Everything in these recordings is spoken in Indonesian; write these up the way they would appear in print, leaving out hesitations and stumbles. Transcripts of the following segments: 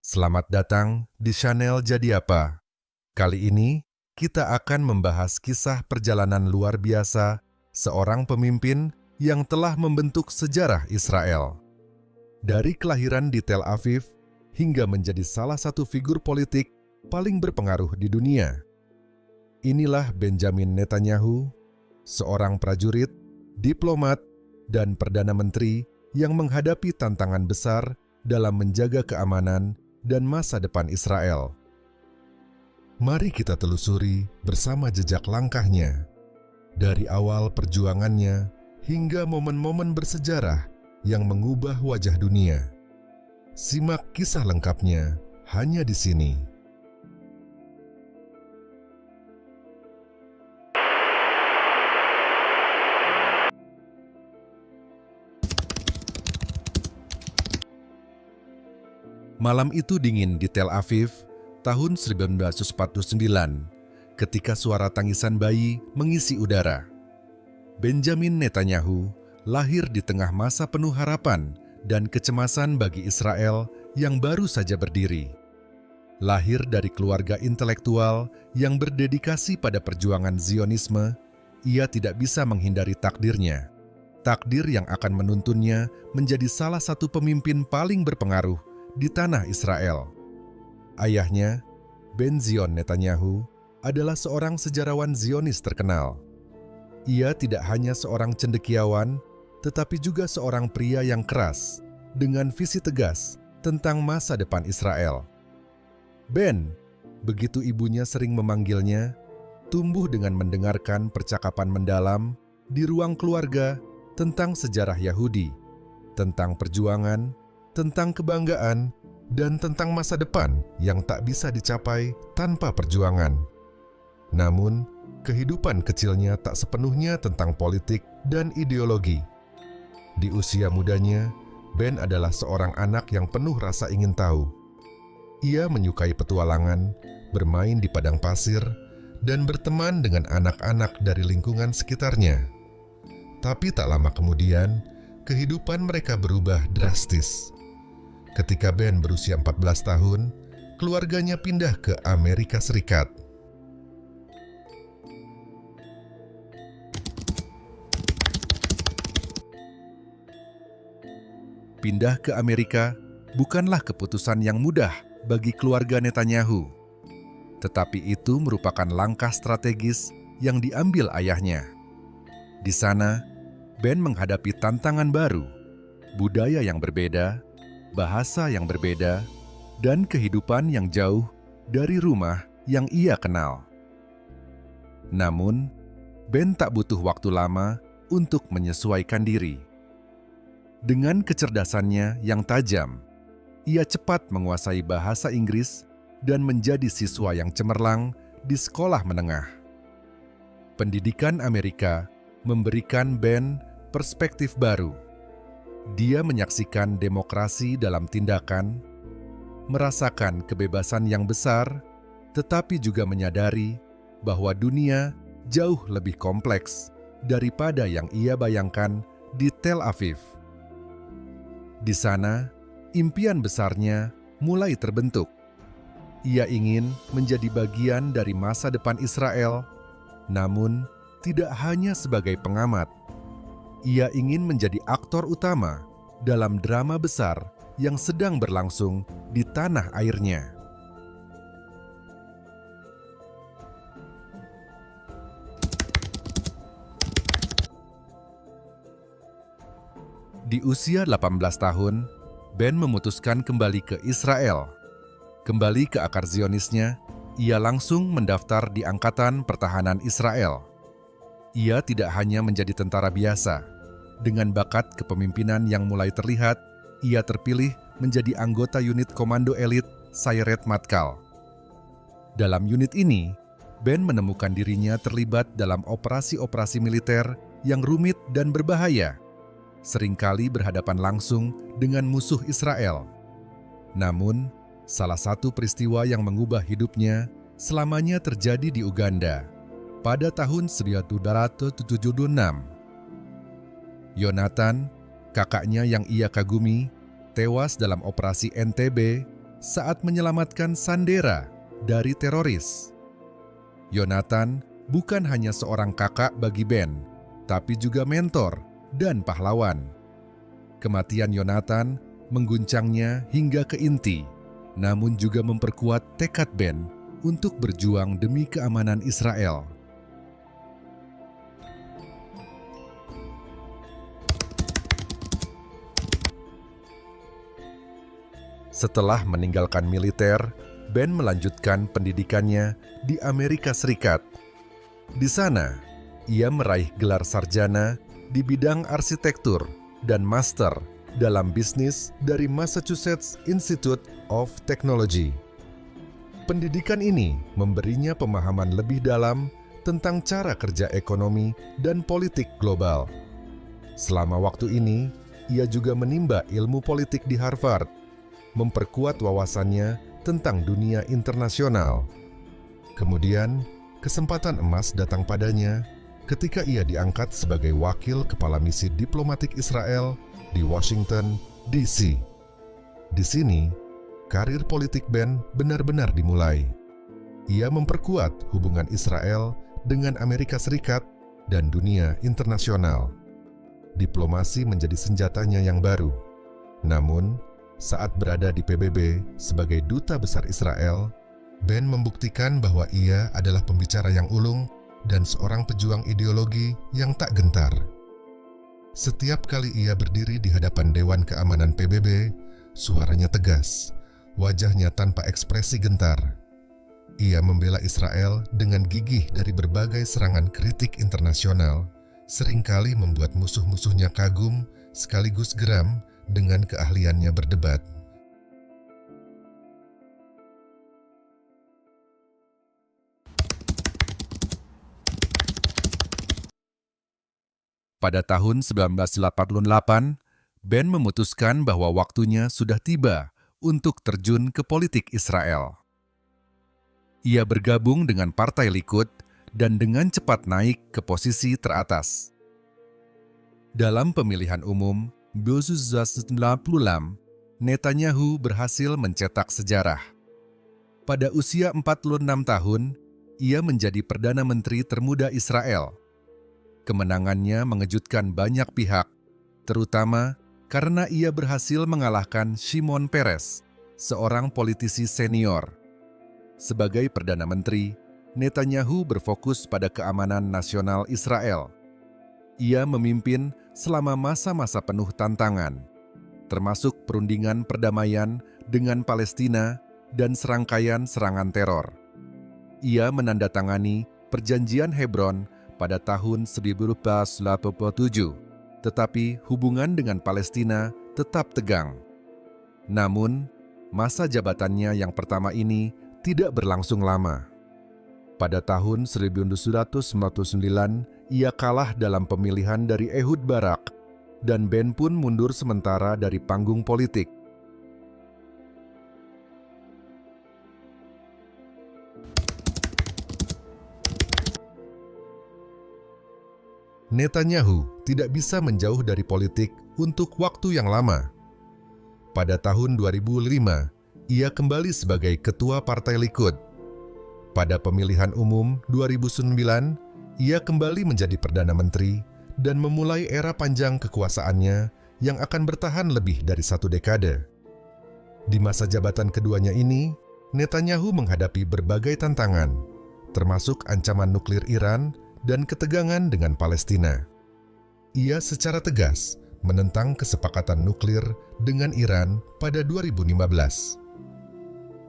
Selamat datang di channel Jadi Apa. Kali ini, kita akan membahas kisah perjalanan luar biasa seorang pemimpin yang telah membentuk sejarah Israel. Dari kelahiran di Tel Aviv hingga menjadi salah satu figur politik paling berpengaruh di dunia. Inilah Benjamin Netanyahu, seorang prajurit, diplomat, dan perdana menteri yang menghadapi tantangan besar dalam menjaga keamanan dan masa depan Israel. Mari kita telusuri bersama jejak langkahnya, dari awal perjuangannya hingga momen-momen bersejarah yang mengubah wajah dunia. Simak kisah lengkapnya hanya di sini. Malam itu dingin di Tel Aviv, tahun 1949, ketika suara tangisan bayi mengisi udara. Benjamin Netanyahu lahir di tengah masa penuh harapan dan kecemasan bagi Israel yang baru saja berdiri. Lahir dari keluarga intelektual yang berdedikasi pada perjuangan Zionisme, ia tidak bisa menghindari takdirnya. Takdir yang akan menuntunnya menjadi salah satu pemimpin paling berpengaruh di tanah Israel. Ayahnya, Ben-Zion Netanyahu, adalah seorang sejarawan Zionis terkenal. Ia tidak hanya seorang cendekiawan, tetapi juga seorang pria yang keras, dengan visi tegas tentang masa depan Israel. Ben, begitu ibunya sering memanggilnya, tumbuh dengan mendengarkan percakapan mendalam di ruang keluarga tentang sejarah Yahudi, tentang perjuangan, tentang kebanggaan, dan tentang masa depan yang tak bisa dicapai tanpa perjuangan. Namun, kehidupan kecilnya tak sepenuhnya tentang politik dan ideologi. Di usia mudanya, Ben adalah seorang anak yang penuh rasa ingin tahu. Ia menyukai petualangan, bermain di padang pasir, dan berteman dengan anak-anak dari lingkungan sekitarnya. Tapi tak lama kemudian, kehidupan mereka berubah drastis. Ketika Ben berusia 14 tahun, keluarganya pindah ke Amerika Serikat. Pindah ke Amerika bukanlah keputusan yang mudah bagi keluarga Netanyahu, tetapi itu merupakan langkah strategis yang diambil ayahnya. Di sana, Ben menghadapi tantangan baru, budaya yang berbeda, bahasa yang berbeda, dan kehidupan yang jauh dari rumah yang ia kenal. Namun, Ben tak butuh waktu lama untuk menyesuaikan diri. Dengan kecerdasannya yang tajam, ia cepat menguasai bahasa Inggris dan menjadi siswa yang cemerlang di sekolah menengah. Pendidikan Amerika memberikan Ben perspektif baru. Dia menyaksikan demokrasi dalam tindakan, merasakan kebebasan yang besar, tetapi juga menyadari bahwa dunia jauh lebih kompleks daripada yang ia bayangkan di Tel Aviv. Di sana, impian besarnya mulai terbentuk. Ia ingin menjadi bagian dari masa depan Israel, namun tidak hanya sebagai pengamat. Ia ingin menjadi aktor utama dalam drama besar yang sedang berlangsung di tanah airnya. Di usia 18 tahun, Ben memutuskan kembali ke Israel. Kembali ke akar Zionisnya, ia langsung mendaftar di Angkatan Pertahanan Israel. Ia tidak hanya menjadi tentara biasa. Dengan bakat kepemimpinan yang mulai terlihat, ia terpilih menjadi anggota unit komando elit Sayeret Matkal. Dalam unit ini, Ben menemukan dirinya terlibat dalam operasi-operasi militer yang rumit dan berbahaya, seringkali berhadapan langsung dengan musuh Israel. Namun, salah satu peristiwa yang mengubah hidupnya selamanya terjadi di Uganda pada tahun 1976. Yonatan, kakaknya yang ia kagumi, tewas dalam operasi NTB saat menyelamatkan Sandera dari teroris. Yonatan bukan hanya seorang kakak bagi Ben, tapi juga mentor dan pahlawan. Kematian Yonatan mengguncangnya hingga ke inti, namun juga memperkuat tekad Ben untuk berjuang demi keamanan Israel. Setelah meninggalkan militer, Ben melanjutkan pendidikannya di Amerika Serikat. Di sana, ia meraih gelar sarjana di bidang arsitektur dan master dalam bisnis dari Massachusetts Institute of Technology. Pendidikan ini memberinya pemahaman lebih dalam tentang cara kerja ekonomi dan politik global. Selama waktu ini, ia juga menimba ilmu politik di Harvard, memperkuat wawasannya tentang dunia internasional. Kemudian, kesempatan emas datang padanya ketika ia diangkat sebagai wakil kepala misi diplomatik Israel di Washington, D.C. Di sini, karir politik Ben benar-benar dimulai. Ia memperkuat hubungan Israel dengan Amerika Serikat dan dunia internasional. Diplomasi menjadi senjatanya yang baru. Namun, saat berada di PBB sebagai duta besar Israel, Ben membuktikan bahwa ia adalah pembicara yang ulung dan seorang pejuang ideologi yang tak gentar. Setiap kali ia berdiri di hadapan Dewan Keamanan PBB, suaranya tegas, wajahnya tanpa ekspresi gentar. Ia membela Israel dengan gigih dari berbagai serangan kritik internasional, seringkali membuat musuh-musuhnya kagum sekaligus geram dengan keahliannya berdebat. Pada tahun 1988, Ben memutuskan bahwa waktunya sudah tiba untuk terjun ke politik Israel. Ia bergabung dengan Partai Likud dan dengan cepat naik ke posisi teratas. Dalam pemilihan umum 1996, Netanyahu berhasil mencetak sejarah. Pada usia 46 tahun, ia menjadi Perdana Menteri termuda Israel. Kemenangannya mengejutkan banyak pihak, terutama karena ia berhasil mengalahkan Shimon Peres, seorang politisi senior. Sebagai Perdana Menteri, Netanyahu berfokus pada keamanan nasional Israel. Ia memimpin selama masa-masa penuh tantangan, termasuk perundingan perdamaian dengan Palestina dan serangkaian serangan teror. Ia menandatangani Perjanjian Hebron pada tahun 1987, tetapi hubungan dengan Palestina tetap tegang. Namun, masa jabatannya yang pertama ini tidak berlangsung lama. Pada tahun 1999, ia kalah dalam pemilihan dari Ehud Barak, dan Ben pun mundur sementara dari panggung politik. Netanyahu tidak bisa menjauh dari politik untuk waktu yang lama. Pada tahun 2005, ia kembali sebagai ketua Partai Likud. Pada pemilihan umum 2009, ia kembali menjadi Perdana Menteri dan memulai era panjang kekuasaannya yang akan bertahan lebih dari 1 dekade. Di masa jabatan keduanya ini, Netanyahu menghadapi berbagai tantangan, termasuk ancaman nuklir Iran dan ketegangan dengan Palestina. Ia secara tegas menentang kesepakatan nuklir dengan Iran pada 2015,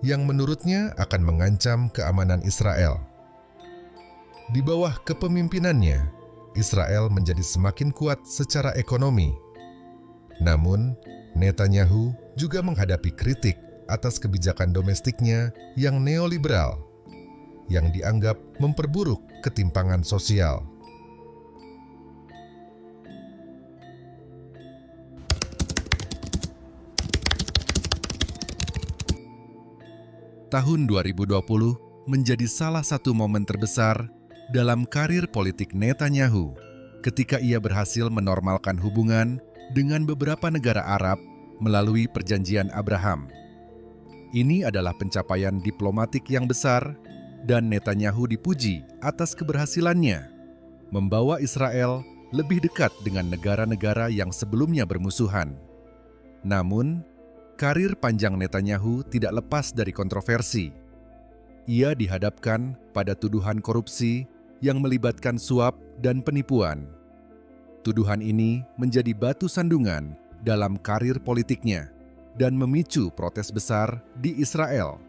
yang menurutnya akan mengancam keamanan Israel. Di bawah kepemimpinannya, Israel menjadi semakin kuat secara ekonomi. Namun, Netanyahu juga menghadapi kritik atas kebijakan domestiknya yang neoliberal, yang dianggap memperburuk ketimpangan sosial. Tahun 2020 menjadi salah satu momen terbesar dalam karir politik Netanyahu ketika ia berhasil menormalkan hubungan dengan beberapa negara Arab melalui Perjanjian Abraham. Ini adalah pencapaian diplomatik yang besar dan Netanyahu dipuji atas keberhasilannya membawa Israel lebih dekat dengan negara-negara yang sebelumnya bermusuhan. Namun, karir panjang Netanyahu tidak lepas dari kontroversi. Ia dihadapkan pada tuduhan korupsi yang melibatkan suap dan penipuan. Tuduhan ini menjadi batu sandungan dalam karir politiknya dan memicu protes besar di Israel.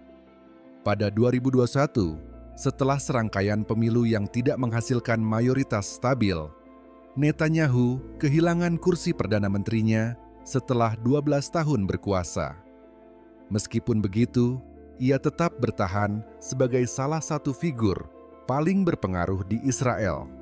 Pada 2021, setelah serangkaian pemilu yang tidak menghasilkan mayoritas stabil, Netanyahu kehilangan kursi Perdana Menterinya setelah 12 tahun berkuasa. Meskipun begitu, ia tetap bertahan sebagai salah satu figur paling berpengaruh di Israel.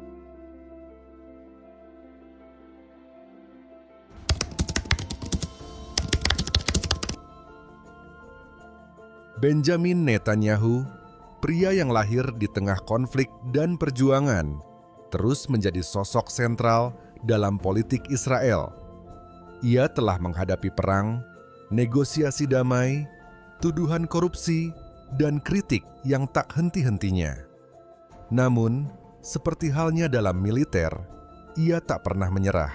Benjamin Netanyahu, pria yang lahir di tengah konflik dan perjuangan, terus menjadi sosok sentral dalam politik Israel. Ia telah menghadapi perang, negosiasi damai, tuduhan korupsi, dan kritik yang tak henti-hentinya. Namun, seperti halnya dalam militer, ia tak pernah menyerah.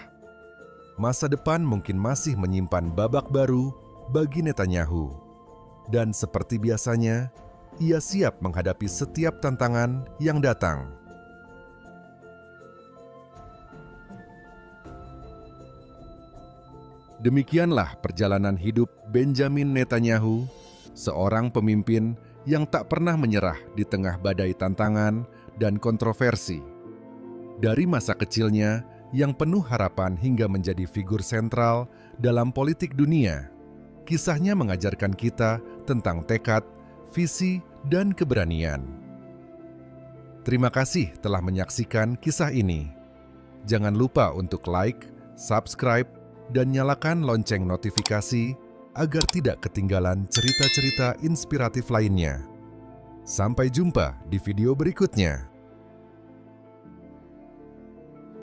Masa depan mungkin masih menyimpan babak baru bagi Netanyahu. Dan seperti biasanya, ia siap menghadapi setiap tantangan yang datang. Demikianlah perjalanan hidup Benjamin Netanyahu, seorang pemimpin yang tak pernah menyerah di tengah badai tantangan dan kontroversi. Dari masa kecilnya yang penuh harapan hingga menjadi figur sentral dalam politik dunia, kisahnya mengajarkan kita tentang tekad, visi, dan keberanian. Terima kasih telah menyaksikan kisah ini. Jangan lupa untuk like, subscribe, dan nyalakan lonceng notifikasi agar tidak ketinggalan cerita-cerita inspiratif lainnya. Sampai jumpa di video berikutnya.